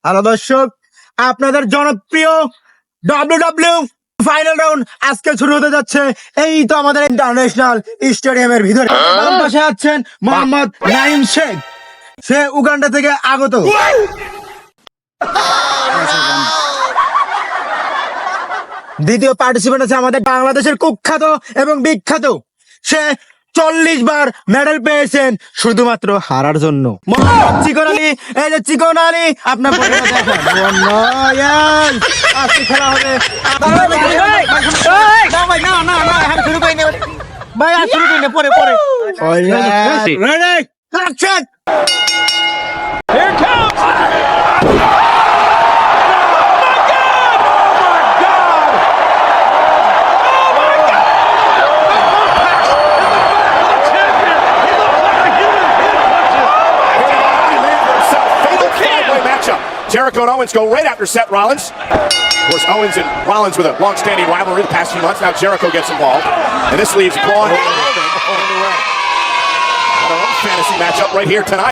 Hello দর্শক, আপনাদের জনপ্রিয় ডব্লিউডব্লিউ ফাইনাল রাউন্ড আজকে শুরু হতে যাচ্ছে। এই তো আমাদের ইন্টারন্যাশনাল স্টেডিয়ামের ভিতরে বাম পাশে আছেন মোহাম্মদ নাইম শেখ, সে উগান্ডা থেকে আগত। দ্বিতীয় পার্টিসিপেন্ট আছে আমাদের বাংলাদেশের কুখ্যাত এবং বিখ্যাত, সে 40 বার মেডেল পেয়েছেন শুধুমাত্র হারার জন্য, মোহাম্মদ চিকন আলী। এই যে চিকন আলী, আপনার পরিচয় দেখান। আজকে খেলা হবে। না ভাই, না না না, এখন শুরু করিনি ভাই, আর শুরু করিনি, পরে পরে। Ready action. Jericho and Owens go right after Seth Rollins. Of course, Owens and Rollins with a long-standing rivalry the past few months. Now Jericho gets involved, and this leaves Braun. Got our own fantasy matchup right here tonight.